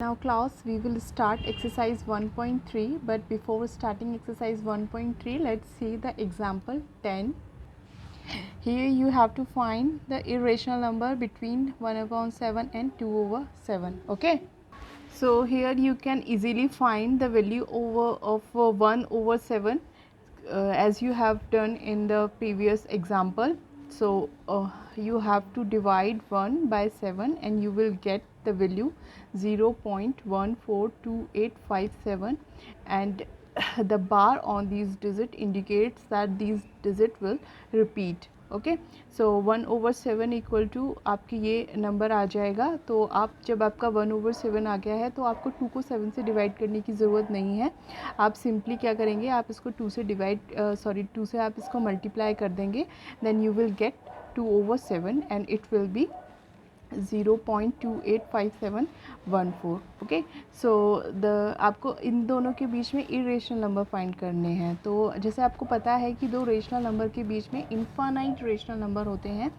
Now class, we will start exercise 1.3, but before starting exercise 1.3, let's see the example 10. Here you have to find the irrational number between 1/7 and 2/7. Okay, so here you can easily find the value of 1/7 as you have done in the previous example. So you have to divide 1 by 7 and you will get the value 0.142857, and the bar on these digit indicates that these digit will repeat. Okay, so 1/7 equal to आपकी ये number आ जाएगा. तो आप जब आपका 1/7 आ गया है तो आपको 2 को 7 से डिवाइड करने की ज़रूरत नहीं है. आप सिंपली क्या करेंगे, आप इसको 2 से 2 से आप इसको मल्टीप्लाई कर देंगे. Then you will get 2/7 and it will be 0.285714. Okay, so आपको इन दोनों के बीच में इरेशनल नंबर फाइंड करने हैं. तो जैसे आपको पता है कि दो रेशनल नंबर के बीच में इनफाइनाइट रेशनल नंबर होते हैं.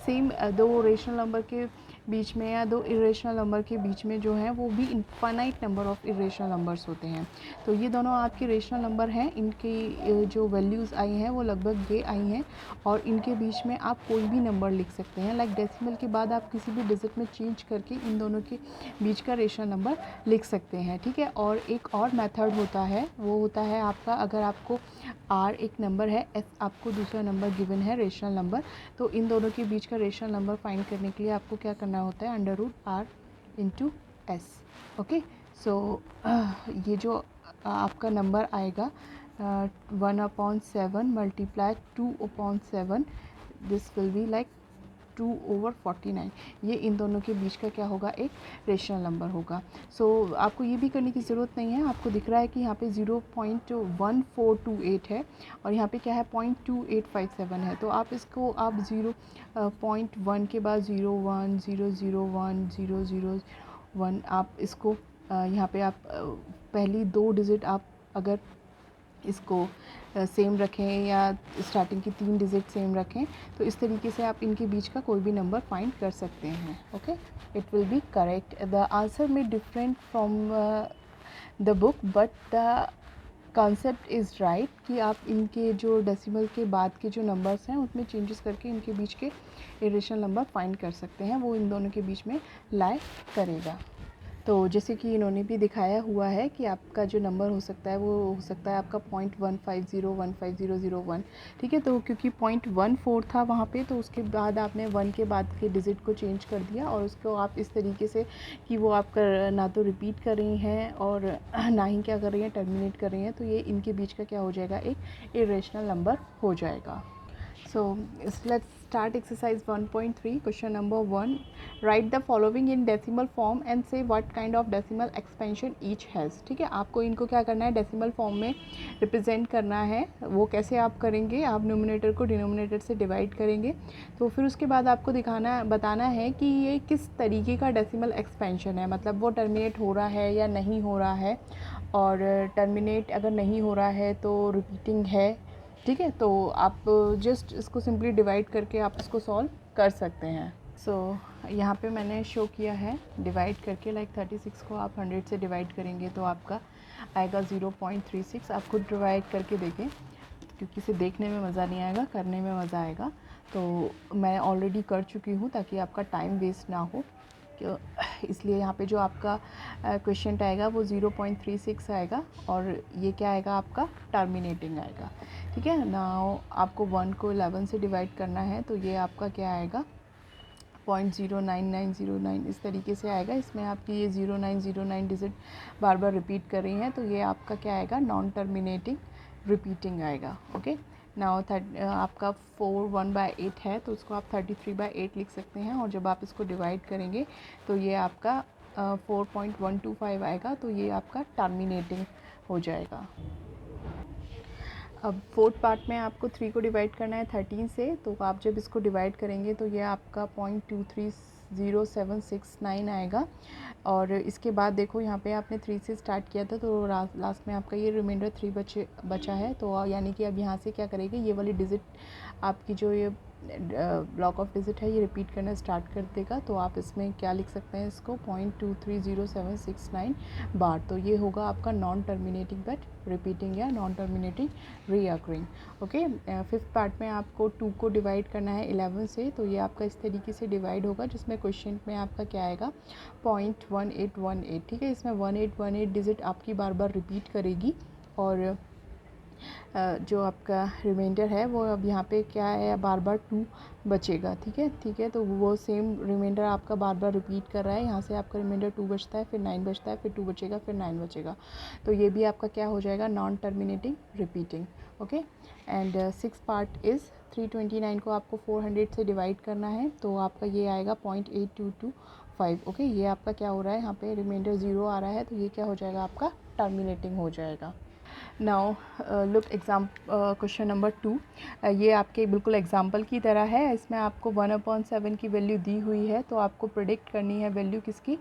सेम दो रेशनल नंबर के बीच में या दो इरेशनल नंबर के बीच में जो है वो भी infinite number of irrational numbers होते हैं. तो ये दोनों आपके रेशनल नंबर हैं. इनकी जो वैल्यूज़ आई हैं वो लगभग ये आई हैं, और इनके बीच में आप कोई भी नंबर लिख सकते हैं. लाइक डेसिमल के बाद आप किसी भी डिजिट में चेंज करके इन दोनों के बीच का रेशनल नंबर लिख सकते हैं. ठीक है, और एक और मेथड होता है, वो होता है आपका, अगर आपको आर एक नंबर है, एस आपको दूसरा नंबर गिवन है रेशनल नंबर, तो इन दोनों के बीच का रेशनल नंबर फाइंड करने के लिए आपको क्या करना होता है, √r इंटू एस. ओके, सो ये जो आपका नंबर आएगा 1/7 multiply 2/7, this will be like 2/49. ये इन दोनों के बीच का क्या होगा, एक रेशनल नंबर होगा. सो आपको ये भी करने की ज़रूरत नहीं है. आपको दिख रहा है कि यहाँ पे 0.1428 है और यहाँ पे क्या है 0.2857 है. तो आप इसको आप 0.1 के बाद 0.1 0.01 0.01 आप इसको यहाँ पे आप पहली दो डिजिट आप अगर इसको सेम रखें या स्टार्टिंग की 3 डिजिट सेम रखें, तो इस तरीके से आप इनके बीच का कोई भी नंबर फाइंड कर सकते हैं. Okay, it will be correct. The answer में different from the book, but the concept is right कि आप इनके जो डेसिमल के बाद के जो नंबर्स हैं उसमें चेंजेस करके इनके बीच के इरेशनल नंबर फाइंड कर सकते हैं. वो इन दोनों के बीच में लाई करेगा. तो जैसे कि इन्होंने भी दिखाया हुआ है कि आपका जो नंबर हो सकता है वो हो सकता है आपका 0.150 ठीक है. तो क्योंकि 0.14 था वहाँ पे, तो उसके बाद आपने 1 के बाद के डिजिट को चेंज कर दिया और उसको आप इस तरीके से कि वो आपका ना तो रिपीट कर रही हैं और ना ही क्या कर रही हैं, टर्मिनेट कर रही हैं. तो ये इनके बीच का क्या हो जाएगा, एक इरेशनल नंबर हो जाएगा. So let's start exercise 1.3. Question number 1. Write the following in decimal form and say what kind of decimal expansion each has. ठीक है, आपको इनको क्या करना है, डेसिमल फॉर्म में रिप्रेजेंट करना है. वो कैसे आप करेंगे, आप न्यूमरेटर को डिनोमिनेटर से डिवाइड करेंगे. तो फिर उसके बाद आपको बताना है कि ये किस तरीके का डेसिमल एक्सपेंशन है, मतलब वो टर्मिनेट हो रहा है या नहीं हो रहा है, और टर्मिनेट अगर नहीं हो रहा है तो रिपीटिंग है. ठीक है, तो आप जस्ट इसको सिंपली डिवाइड करके आप इसको सॉल्व कर सकते हैं. सो यहाँ पे मैंने शो किया है डिवाइड करके, लाइक 36 को आप 100 से डिवाइड करेंगे तो आपका आएगा 0.36. आप खुद डिवाइड करके देखें, क्योंकि इसे देखने में मज़ा नहीं आएगा, करने में मज़ा आएगा. तो मैं ऑलरेडी कर चुकी हूँ ताकि आपका टाइम वेस्ट ना हो, इसलिए यहाँ पे जो आपका क्वेश्चन आएगा वो 0.36 आएगा और ये क्या आएगा, आपका टर्मिनेटिंग आएगा. ठीक है, नाउ आपको 1 को 11 से डिवाइड करना है, तो ये आपका क्या आएगा 0.09909 इस तरीके से आएगा. इसमें आपकी ये 0909 डिजिट बार बार रिपीट कर रही हैं, तो ये आपका क्या आएगा, नॉन टर्मिनेटिंग रिपीटिंग आएगा. ओके, नाउ आपका 4 1/8 है, तो उसको आप 33/8 लिख सकते हैं, और जब आप इसको डिवाइड करेंगे तो ये आपका 4.125 आएगा. तो ये आपका टर्मिनेटिंग हो जाएगा. अब फोर्थ पार्ट में आपको 3 को डिवाइड करना है 13 से, तो आप जब इसको डिवाइड करेंगे तो ये आपका 0.230769 आएगा. और इसके बाद देखो यहाँ पे आपने 3 से स्टार्ट किया था, तो लास्ट में आपका ये रिमाइंडर 3 बचा है. तो यानी कि अब यहाँ से क्या करेंगे, ये वाली डिजिट आपकी जो ये ब्लॉक ऑफ डिजिट है ये रिपीट करना स्टार्ट कर देगा। तो आप इसमें क्या लिख सकते हैं इसको 0.230769 बार। तो ये होगा आपका नॉन टर्मिनेटिंग बट रिपीटिंग या non terminating recurring. Okay, fifth part में आपको 2 को डिवाइड करना है 11 से। तो ये आपका इस तरीके से डिवाइड होगा, जिसमें क्वेश्चन में आपका क्या आएगा 0.1818। ठीक है, इसमें 1818 डिजिट आपकी बार बार रिपीट करेगी और जो आपका रिमाइंडर है वो अब यहाँ पे क्या है बार बार 2 बचेगा। ठीक है, ठीक है, तो वो सेम रिमाइंडर आपका बार बार रिपीट कर रहा है। यहाँ से आपका रिमाइंडर 2 बचता है, फिर 9 बचता है, फिर 2 बचेगा, फिर 9 बचेगा। तो ये भी आपका क्या हो जाएगा non terminating repeating. Okay, and six part is 329 को आपको 400 से डिवाइड करना है। तो आपका ये आएगा 0.8225। ओके, ये आपका क्या हो रहा है यहाँ पे रिमाइंडर 0 आ रहा है, तो ये क्या हो जाएगा आपका टर्मिनेटिंग हो जाएगा। Now look exam question number 2। ये आपके बिल्कुल एग्जाम्पल की तरह है। इसमें आपको 1/7 की वैल्यू दी हुई है, तो आपको प्रिडिक्ट करनी है वैल्यू किसकी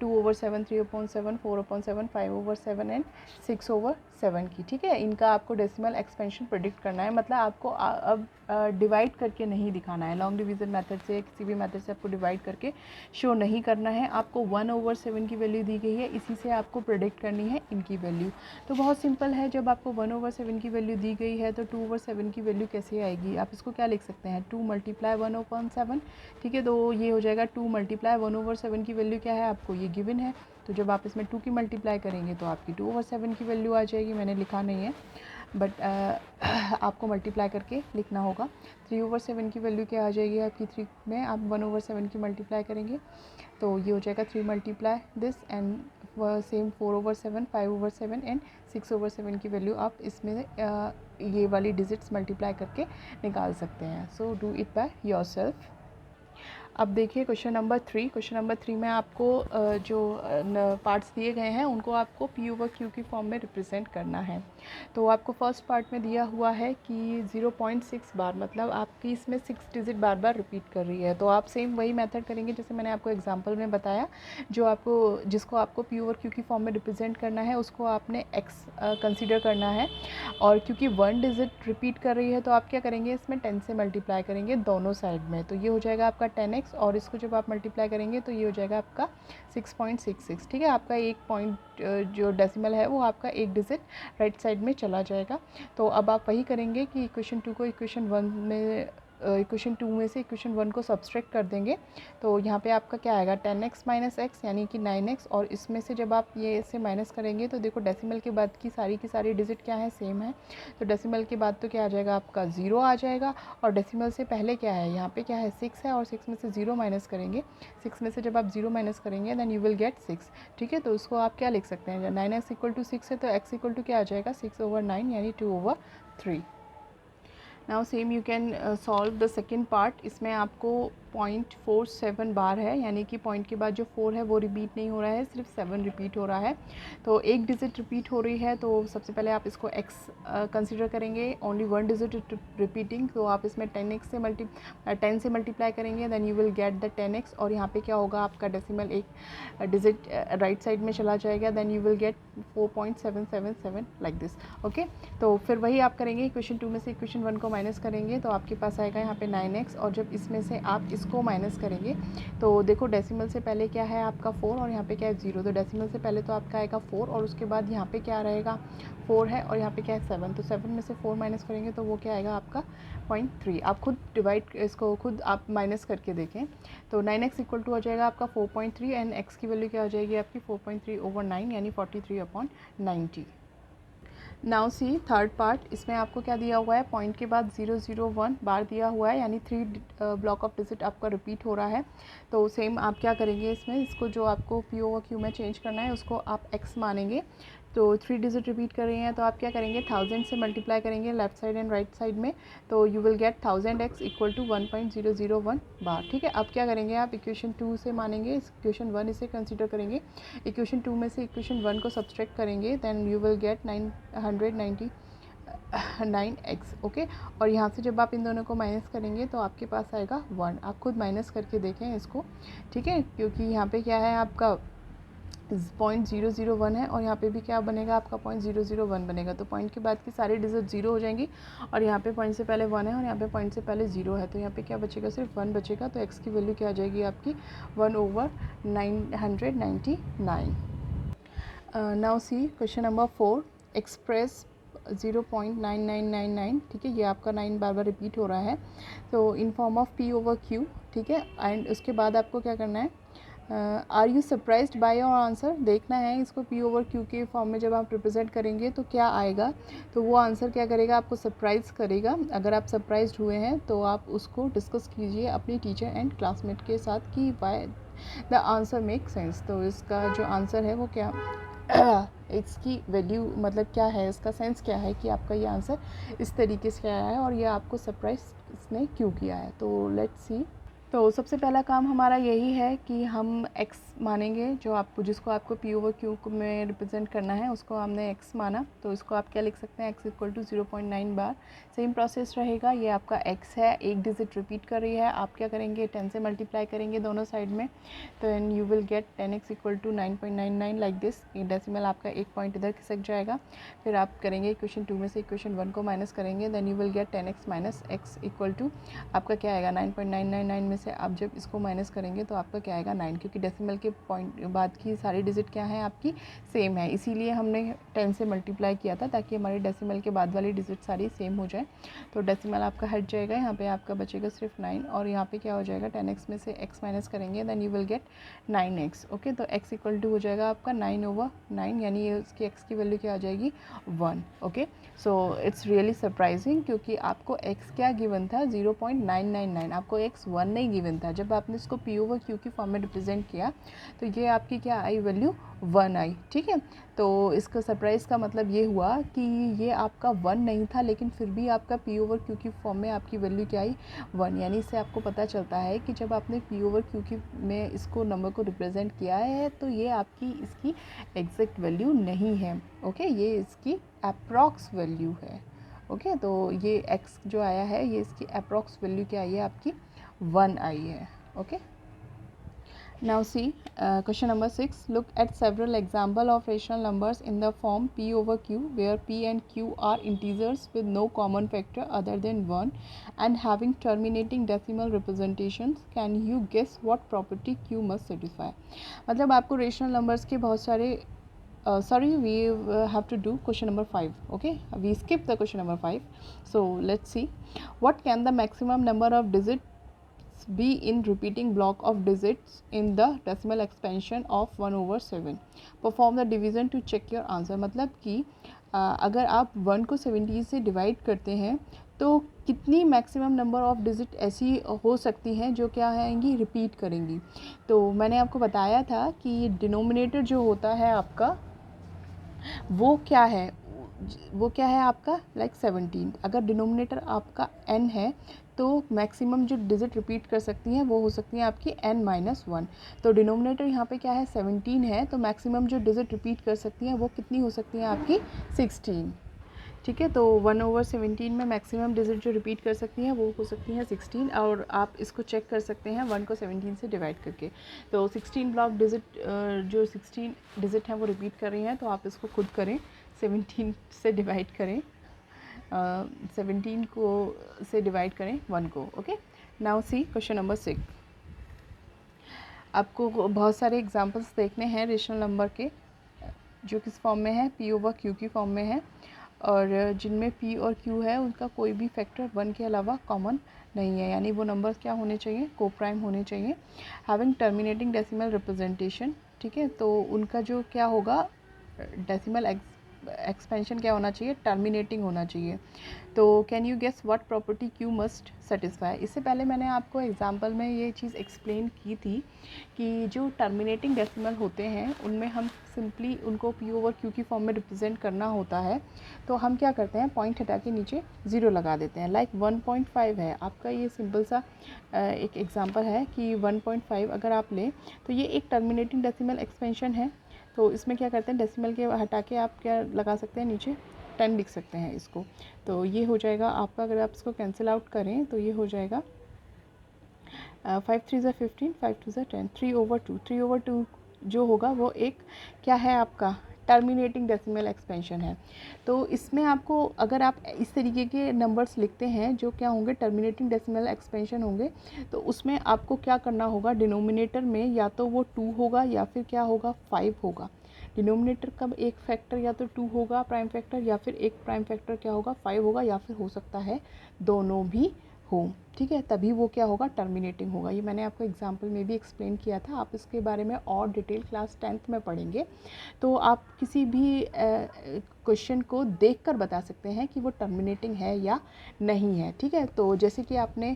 2/7, 3/7, 4/7, 5/7 एंड 6/7 की। ठीक है, इनका आपको डेसिमल एक्सपेंशन प्रिडिक्ट करना है, मतलब आपको अब डिवाइड करके नहीं दिखाना है। लॉन्ग डिवीज़न मेथड से किसी भी मेथड से आपको डिवाइड करके शो नहीं करना है। आपको 1/7 की वैल्यू दी गई है, इसी से आपको प्रिडिक्ट करनी है इनकी वैल्यू। तो बहुत सिंपल है, जब आपको 1/7 की वैल्यू दी गई है तो 2/7 की वैल्यू कैसे आएगी, आप इसको क्या लिख सकते हैं 2 × 1/7। ठीक है, तो ये हो जाएगा 2 × 1/7 की वैल्यू क्या है आपको ये गिवन है। तो जब आप इसमें 2 की मल्टीप्लाई करेंगे तो आपकी 2/7 की वैल्यू आ जाएगी। मैंने लिखा नहीं है बट आपको मल्टीप्लाई करके लिखना होगा। 3/7 की वैल्यू क्या आ जाएगी आपकी 3 में आप 1/7 की मल्टीप्लाई करेंगे तो ये हो जाएगा 3 multiply this and same 4/7, 5/7 and 6/7 की वैल्यू आप इसमें ये वाली डिजिट्स मल्टीप्लाई करके निकाल सकते हैं। So do it by yourself. अब देखिए क्वेश्चन नंबर 3। क्वेश्चन नंबर 3 में आपको जो पार्ट्स दिए गए हैं उनको आपको P/Q की फॉर्म में रिप्रेजेंट करना है। तो आपको फर्स्ट पार्ट में दिया हुआ है कि 0.6 बार, मतलब आपकी इसमें 6 डिजिट बार बार रिपीट कर रही है। तो आप सेम वही मेथड करेंगे जैसे मैंने आपको एग्जांपल में बताया। जिसको आपको P/Q की फॉर्म में रिप्रेजेंट करना है उसको आपने x कंसिडर करना है। और क्योंकि 1 डिजिट रिपीट कर रही है तो आप क्या करेंगे इसमें 10 से मल्टीप्लाई करेंगे दोनों साइड में। तो ये हो जाएगा आपका 10x और इसको जब आप मल्टीप्लाई करेंगे तो ये हो जाएगा आपका 6.66। ठीक है, आपका एक पॉइंट जो डेसिमल है वो आपका एक डिजिट राइट साइड में चला जाएगा। तो अब आप वही करेंगे कि इक्वेशन 2 को इक्वेशन 1 में इक्वेशन 2 में से इक्वेशन 1 को सब्सट्रैक्ट कर देंगे। तो यहाँ पे आपका क्या आएगा 10x - x यानी कि 9x। और इसमें से जब आप ये से माइनस करेंगे तो देखो डेसिमल के बाद की सारी डिजिट क्या है सेम है। तो डेसिमल के बाद तो क्या आ जाएगा आपका 0 आ जाएगा। और डेसिमल से पहले क्या है यहाँ पे क्या है 6 है और 6 में से 0 माइनस करेंगे। 6 में से जब आप 0 माइनस करेंगे देन यू विल गेट 6। ठीक है, तो उसको आप क्या लिख सकते हैं 9x = 6 है तो x = क्या आ जाएगा 6/9 यानी 2/3। Now same you can solve the second part. इसमें आपको 0.47 बार है, यानी कि पॉइंट के बाद जो 4 है वो रिपीट नहीं हो रहा है, सिर्फ 7 रिपीट हो रहा है। तो एक डिजिट रिपीट हो रही है तो सबसे पहले आप इसको x कंसिडर करेंगे। ओनली 1 डिजिट रिपीटिंग, तो आप इसमें 10 से मल्टीप्लाई करेंगे then you will get the 10x। और यहाँ पे क्या होगा आपका डेसिमल एक डिजिट राइट साइड में चला जाएगा then you will get 4.777 like this. Okay, तो फिर वही आप करेंगे इक्वेशन 2 में से इक्वेशन 1 को माइनस करेंगे तो आपके पास आएगा यहाँ पे 9x। और जब इसमें से आप इसको माइनस करेंगे तो देखो डेसिमल से पहले क्या है आपका 4 और यहाँ पे क्या है 0। तो डेसिमल से पहले तो आपका आएगा 4 और उसके बाद यहाँ पे क्या रहेगा 4 है और यहाँ पे क्या है 7। तो 7 में से 4 माइनस करेंगे तो वो क्या आएगा आपका 0.3। आप खुद डिवाइड इसको खुद आप माइनस करके देखें। तो 9x = हो जाएगा आपका 4.3 एंड x की वैल्यू क्या हो जाएगी आपकी 4.3/9 यानी 43/90। Now see third part. इसमें आपको क्या दिया हुआ है पॉइंट के बाद 001 बार दिया हुआ है, यानी 3 ब्लॉक ऑफ डिजिट आपका रिपीट हो रहा है। तो सेम आप क्या करेंगे इसमें इसको जो आपको P/Q में चेंज करना है उसको आप x मानेंगे। तो 3 डिजिट रिपीट कर रही हैं तो आप क्या करेंगे 1000 से मल्टीप्लाई करेंगे left side and right side में। तो यू विल गेट 1000x = 1.001 बार। ठीक है, अब क्या करेंगे आप इक्वेशन 2 से मानेंगे, इक्वेशन 1 इसे कंसिडर करेंगे। इक्वेशन 2 में से इक्वेशन 1 को सब्सट्रैक्ट करेंगे then you will get 999x। Okay, और यहाँ से जब आप इन दोनों को माइनस करेंगे तो आपके पास आएगा 1। आप खुद माइनस करके देखें इसको। ठीक है, क्योंकि यहाँ पे क्या है आपका 0.001 है और यहाँ पे भी क्या बनेगा आपका 0.001 बनेगा। तो पॉइंट के बाद की सारी डिजिट 0 हो जाएंगी और यहाँ पे पॉइंट से पहले 1 है और यहाँ पे पॉइंट से पहले 0 है, तो यहाँ पे क्या बचेगा, सिर्फ 1 बचेगा। तो x की वैल्यू क्या आ जाएगी आपकी 1/999। Now see question number 4, express 0.9999, ठीक है, ये आपका 9 बार बार रिपीट हो रहा है, तो इन फॉर्म ऑफ p/q, ठीक है। एंड उसके बाद आपको क्या करना है, are you surprised by your answer, देखना है इसको p/q के फॉर्म में जब आप रिप्रेजेंट करेंगे तो क्या आएगा। तो वो आंसर क्या करेगा, आपको सरप्राइज़ करेगा। अगर आप सरप्राइज्ड हुए हैं तो आप उसको डिस्कस कीजिए अपनी टीचर एंड क्लासमेट के साथ कि why the answer make sense. तो इसका जो आंसर है वो क्या इसकी वैल्यू मतलब क्या है, इसका सेंस क्या है कि आपका ये आंसर इस तरीके से आया है और ये आपको सरप्राइज़ इसने क्यों किया है। तो लेट्स सी। तो सबसे पहला काम हमारा यही है कि हम x मानेंगे, जो आपको जिसको आपको p/q में रिप्रेजेंट करना है उसको हमने x माना, तो इसको आप क्या लिख सकते हैं, x = 0.9 बार। सेम प्रोसेस रहेगा, ये आपका x है, एक डिजिट रिपीट कर रही है, आप क्या करेंगे 10 से मल्टीप्लाई करेंगे दोनों साइड में, तो and you will get 10x = 9.99 like this. ये डेसिमल आपका एक पॉइंट इधर खिसक जाएगा। फिर आप करेंगे इक्वेशन 2 में से इक्वेशन 1 को माइनस करेंगे, then you will get 10x - x = आपका क्या आएगा 9.999 में से आप जब इसको माइनस करेंगे तो आपका क्या आएगा 9, क्योंकि डेसिमल के पॉइंट बाद की सारी डिजिट क्या है आपकी सेम है, इसीलिए हमने 10 से मल्टीप्लाई किया था ताकि हमारी डेसिमल के बाद वाली डिजिट सारी सेम हो जाए। तो डेसिमल आपका हट जाएगा, यहाँ पे आपका बचेगा सिर्फ 9 और यहाँ पे क्या हो जाएगा 10x में से x माइनस करेंगे, then you will get 9x। Okay, तो x = हो जाएगा आपका 9/9, यानी उसकी x की वैल्यू क्या आ जाएगी 1। Okay, so it's really surprising, क्योंकि आपको x क्या गिवन था 0.999, आपको x 1 नहीं गिवन था। जब आपने इसको p/q की फॉर्म में रिप्रेजेंट किया तो ये आपकी क्या आई वैल्यू 1 आई, ठीक है। तो इसका सरप्राइज़ का मतलब ये हुआ कि ये आपका 1 नहीं था, लेकिन फिर भी आपका p/q की फॉर्म में आपकी वैल्यू क्या आई 1, यानी इससे आपको पता चलता है कि जब आपने p/q की में इसको नंबर को रिप्रेजेंट किया है तो ये आपकी इसकी एग्जैक्ट वैल्यू नहीं है। ओके, ये इसकी अप्रॉक्स वैल्यू है। ओके, तो ये x जो आया है ये इसकी अप्रॉक्स वैल्यू क्या आई है आपकी 1 आई है। Okay, now see question number 6, look at several example of rational numbers in the form p/q where p and q are integers with no common factor other than 1 and having terminating decimal representations. Can you guess what property q must satisfy? मतलब आपको rational numbers के बहुत सारे sorry, we have to do question number 5. Okay, we skip the question number 5. So let's see, what can the maximum number of digits be in repeating block of digits in the decimal expansion of 1/7? Perform the division to check your answer। मतलब कि अगर आप 1 को 17 से divide करते हैं तो कितनी मैक्सिमम नंबर ऑफ डिजिट ऐसी हो सकती हैं जो क्या आएंगी रिपीट करेंगी। तो मैंने आपको बताया था कि डिनोमिनेटर जो होता है आपका वो क्या है, वो क्या है आपका लाइक 17। अगर डिनोमिनेटर आपका n है तो मैक्सिमम जो डिजिट रिपीट कर सकती हैं वो हो सकती हैं आपकी n-1। तो डिनोमिनेटर यहाँ पे क्या है 17 है, तो मैक्सिमम जो डिजिट रिपीट कर सकती हैं वो कितनी हो सकती हैं आपकी 16। ठीक है, तो 1/17 में मैक्सिमम डिजिट जो रिपीट कर सकती हैं वो हो सकती हैं 16, और आप इसको चेक कर सकते हैं 1 को 17 से डिवाइड करके। तो 16 ब्लॉक डिजिट जो 16 डिजिट हैं वो रिपीट कर रही हैं, तो आप इसको खुद करें, 17 से डिवाइड करें, 17 को से डिवाइड करें 1 को। Okay, now see question number 6। आपको बहुत सारे एग्जांपल्स देखने हैं रेशनल नंबर के जो किस फॉर्म में है, p/q की फॉर्म में है, और जिनमें p और q है उनका कोई भी फैक्टर 1 के अलावा कॉमन नहीं है, यानी वो नंबर्स क्या होने चाहिए, कोप्राइम होने चाहिए। हैविंग टर्मिनेटिंग डेसिमल रिप्रेजेंटेशन, ठीक है, तो उनका जो क्या होगा डेसिमल एक्सपेंशन क्या होना चाहिए, टर्मिनेटिंग होना चाहिए। तो can you guess what property Q must satisfy. इससे पहले मैंने आपको एग्जांपल में ये चीज़ एक्सप्लेन की थी कि जो टर्मिनेटिंग डेसिमल होते हैं उनमें हम सिंपली उनको p/q की फॉर्म में रिप्रेजेंट करना होता है, तो हम क्या करते हैं पॉइंट हटा के नीचे 0 लगा देते हैं। लाइक 1.5 है आपका, ये सिंपल सा एक एग्जांपल है कि 1.5 अगर आप लें तो ये एक टर्मिनेटिंग डेसिमल एक्सपेंशन है। तो इसमें क्या करते हैं डेसिमल के हटा के आप क्या लगा सकते हैं नीचे 10 लिख सकते हैं इसको। तो ये हो जाएगा आपका, अगर आप इसको कैंसिल आउट करें तो ये हो जाएगा 5 3 ज़ा 15, 5 2 ज़ा 10, 3/2। जो होगा वो एक क्या है आपका टर्मिनेटिंग डेसिमल एक्सपेंशन है। तो इसमें आपको अगर आप इस तरीके के नंबर्स लिखते हैं जो क्या होंगे टर्मिनेटिंग डेसिमल एक्सपेंशन होंगे, तो उसमें आपको क्या करना होगा, डिनोमिनेटर में या तो वो 2 होगा या फिर क्या होगा 5 होगा। डिनोमिनेटर का एक फैक्टर या तो 2 होगा प्राइम फैक्टर, या फिर एक प्राइम फैक्टर क्या होगा 5 होगा, या फिर हो सकता है दोनों भी हो। ठीक है, तभी वो क्या होगा टर्मिनेटिंग होगा। ये मैंने आपको एग्जाम्पल में भी एक्सप्लेन किया था, आप इसके बारे में और डिटेल क्लास 10th में पढ़ेंगे। तो आप किसी भी क्वेश्चन को देखकर बता सकते हैं कि वो टर्मिनेटिंग है या नहीं है। ठीक है, तो जैसे कि आपने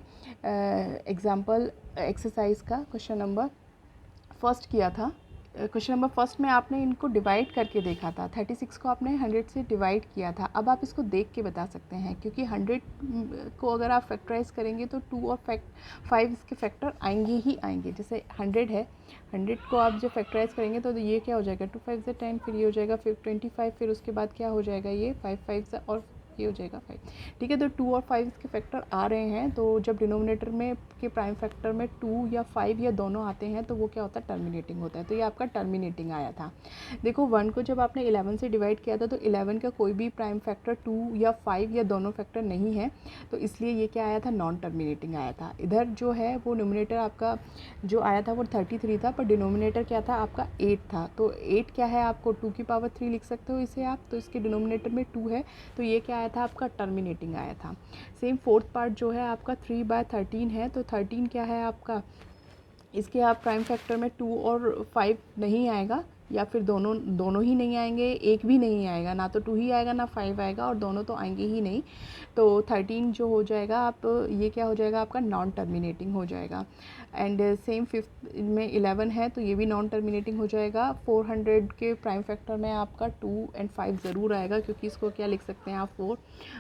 एग्जाम्पल एक्सरसाइज का क्वेश्चन नंबर फर्स्ट किया था, क्वेश्चन नंबर फर्स्ट में आपने इनको डिवाइड करके देखा था, 36 को आपने 100 से डिवाइड किया था। अब आप इसको देख के बता सकते हैं, क्योंकि 100 को अगर आप फैक्टराइज करेंगे तो 2 और 5 इसके फैक्टर आएंगे ही आएंगे। जैसे 100 है, 100 को आप जब फैक्टराइज करेंगे तो ये क्या हो जाएगा 2 5 से 10, फिर ये हो जाएगा फिर 25, फिर उसके बाद क्या हो जाएगा ये 5 5 से और ये हो जाएगा 5। ठीक है, तो 2 और 5 इसके फैक्टर आ रहे हैं, तो जब डिनोमिनेटर में के प्राइम फैक्टर में 2 या 5 या दोनों आते हैं तो वो क्या होता है टर्मिनेटिंग होता है। तो ये आपका टर्मिनेटिंग आया था। देखो 1 को जब आपने 11 से डिवाइड किया था तो 11 का कोई भी प्राइम फैक्टर 2 या 5 या दोनों फैक्टर नहीं है, तो इसलिए ये क्या आया था नॉन टर्मिनेटिंग आया था। इधर जो है वो न्यूमरेटर आपका जो आया था वो 33 था, पर डिनोमिनेटर क्या था आपका 8 था। तो 8 क्या है आपको 2 की पावर 3 लिख सकते हो इसे आप, तो इसके डिनोमिनेटर में 2 है, तो ये क्या आया था आपका टर्मिनेटिंग आया था। सेम फोर्थ पार्ट जो है आपका 3/13 है, तो 13 क्या है आपका, इसके आप प्राइम फैक्टर में 2 और 5 नहीं आएगा, या फिर दोनों ही नहीं आएंगे, एक भी नहीं आएगा, ना तो 2 ही आएगा ना 5 आएगा, और दोनों तो आएंगे ही नहीं। तो 13 जो हो जाएगा आप ये क्या हो जाएगा आपका नॉन टर्मिनेटिंग हो जाएगा। एंड सेम फिफ्थ में 11 है, तो ये भी नॉन टर्मिनेटिंग हो जाएगा। 400 के प्राइम फैक्टर में आपका 2 एंड 5 ज़रूर आएगा, क्योंकि इसको क्या लिख सकते हैं आप 4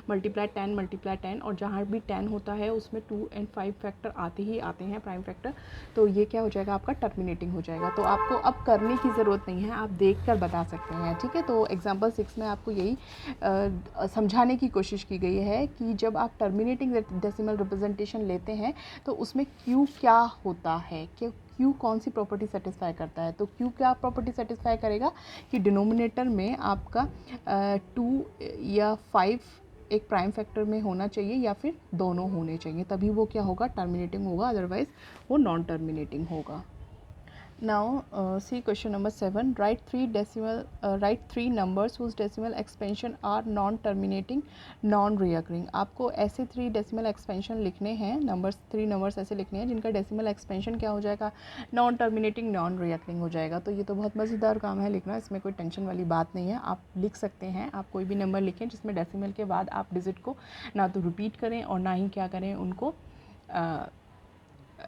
× 10 और जहाँ भी 10 होता है उसमें 2 एंड 5 फैक्टर आते ही आते हैं प्राइम फैक्टर, तो ये क्या हो जाएगा आपका टर्मिनेटिंग हो जाएगा। तो आपको अब करने की ज़रूरत नहीं है, आप देख कर बता सकते हैं। ठीक है, तो एग्जाम्पल 6 में आपको यही समझाने की कोशिश की गई है कि जब आप टर्मिनेटिंग डेसिमल रिप्रेजेंटेशन लेते हैं तो उसमें क्यू क्या होता है, कि क्यू कौन सी प्रॉपर्टी सेटिस्फाई करता है। तो क्यू क्या प्रॉपर्टी सेटिस्फाई करेगा कि डिनोमिनेटर में आपका 2 या 5 एक प्राइम फैक्टर में होना चाहिए, या फिर दोनों होने चाहिए, तभी वो क्या होगा टर्मिनेटिंग होगा, अदरवाइज वो नॉन टर्मिनेटिंग होगा। Now see question number 7. Write three numbers whose decimal expansion are non-terminating, non-reoccurring. आपको ऐसे 3 decimal expansion लिखने हैं, थ्री नंबर्स ऐसे लिखने हैं जिनका decimal expansion क्या हो जाएगा non-terminating, non-reoccurring हो जाएगा। तो ये तो बहुत मज़ेदार काम है लिखना, इसमें कोई टेंशन वाली बात नहीं है, आप लिख सकते हैं। आप कोई भी नंबर लिखें जिसमें डेसिमल के बाद आप डिजिट को ना तो रिपीट करें और ना ही क्या करें उनको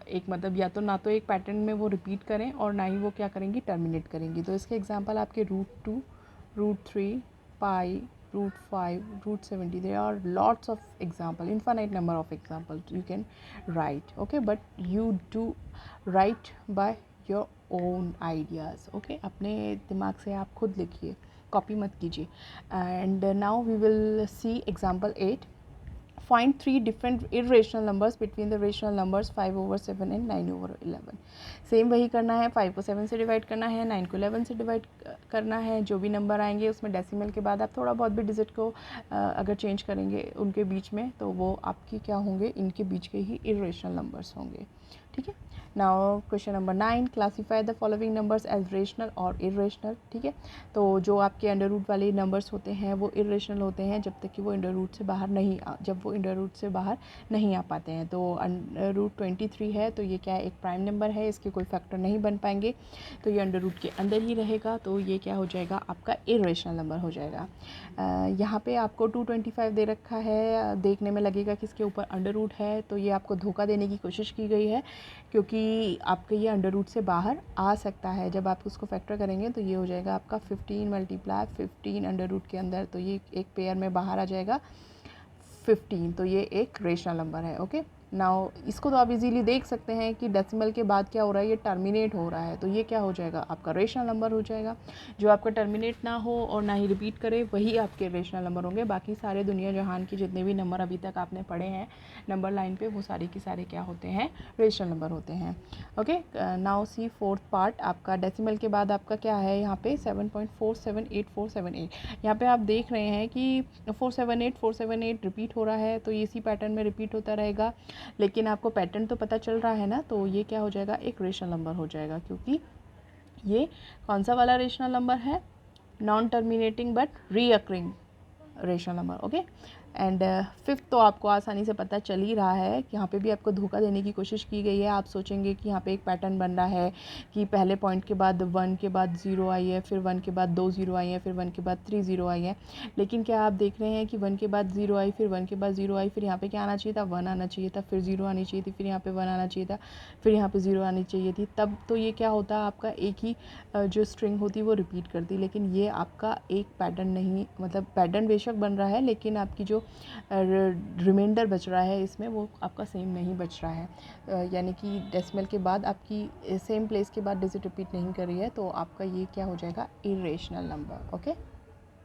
एक मतलब या तो ना तो एक पैटर्न में वो रिपीट करें और ना ही वो क्या करेंगी टर्मिनेट करेंगी। तो इसके एग्जांपल आपके √2, √3, पाई, √5, √70, there are lots of example, infinite number of examples you can write, okay, but you do write by your own ideas, okay, अपने दिमाग से आप खुद लिखिए, कॉपी मत कीजिए। And now we will see example 8. Find 3 different irrational numbers between the rational numbers 5/7 and 9/11. Same वही करना है, 5 को 7 से डिवाइड करना है, 9 को 11 से डिवाइड करना है। जो भी नंबर आएंगे उसमें डेसिमल के बाद आप थोड़ा बहुत भी डिजिट को अगर चेंज करेंगे उनके बीच में, तो वो आपकी क्या होंगे, इनके बीच के ही इरेशनल नंबर्स होंगे। ठीक है, now question number 9. Classify the following numbers as rational और इरेशनल। ठीक है, तो जो आपके अंडर रूट वाले नंबर्स होते हैं वो इरेशनल होते हैं जब तक कि वो अंडर रूट से बाहर नहीं जब वो अंडर रूट से बाहर नहीं आ पाते हैं। तो अंडर रूट 23 है, तो ये क्या है, एक प्राइम नंबर है, इसके कोई फैक्टर नहीं बन पाएंगे, तो ये अंडर रूट के अंदर ही रहेगा, तो ये क्या हो जाएगा आपका इरेशनल नंबर हो जाएगा। यहाँ पे आपको 225 दे रखा है, देखने में लगेगा कि इसके ऊपर अंडर रूट है, तो ये आपको धोखा देने की कोशिश की गई है, क्योंकि आपके ये अंडर रूट से बाहर आ सकता है। जब आप उसको फैक्टर करेंगे तो ये हो जाएगा आपका 15 × 15 अंडर रूट के अंदर, तो ये एक पेयर में बाहर आ जाएगा 15, तो ये एक रेशनल नंबर है। ओके, नाउ इसको तो आप इजीली देख सकते हैं कि डेसिमल के बाद क्या हो रहा है, ये टर्मिनेट हो रहा है, तो ये क्या हो जाएगा, आपका रेशनल नंबर हो जाएगा। जो आपका टर्मिनेट ना हो और ना ही रिपीट करे वही आपके रेशनल नंबर होंगे। बाकी सारे दुनिया जहान के जितने भी नंबर अभी तक आपने पढ़े हैं नंबर लाइन पे, वो सारे के सारे क्या होते हैं, रेशनल नंबर होते हैं। Okay, now C fourth part, आपका डेसिमल के बाद आपका क्या है यहाँ पे 7.478478। यहाँ पे आप देख रहे हैं कि 478 रिपीट हो रहा है, तो इसी पैटर्न में रिपीट होता रहेगा। लेकिन आपको पैटर्न तो पता चल रहा है ना, तो ये क्या हो जाएगा, एक रेशनल नंबर हो जाएगा, क्योंकि ये कौन सा वाला रेशनल नंबर है, non terminating but recurring rational number. Okay, and fifth तो आपको आसानी से पता चल ही रहा है कि यहाँ पे भी आपको धोखा देने की कोशिश की गई है। आप सोचेंगे कि यहाँ पे एक पैटर्न बन रहा है कि पहले पॉइंट के बाद 1 के बाद 0 आई है, फिर 1 के बाद 2 0 आई है, फिर 1 के बाद 3 0 आई है। लेकिन क्या आप देख रहे हैं कि 1 के बाद 0 आई, फिर 1 के बाद 0 आई, फिर यहाँ पे क्या आना चाहिए था, 1 आना चाहिए था, फिर 0 आनी चाहिए थी, फिर यहाँ पे 1 आना चाहिए था, फिर यहाँ पे 0 आनी चाहिए थी। तब तो ये क्या होता, आपका एक ही जो स्ट्रिंग होती वो रिपीट करती। लेकिन ये आपका एक पैटर्न नहीं, मतलब पैटर्न बेशक बन रहा है, लेकिन आपकी जो रिमाइंडर बच रहा है इसमें वो आपका सेम नहीं बच रहा है। यानी कि डेसिमल के बाद आपकी सेम प्लेस के बाद डिजिट रिपीट नहीं कर रही है, तो आपका ये क्या हो जाएगा, इरेशनल नंबर। ओके।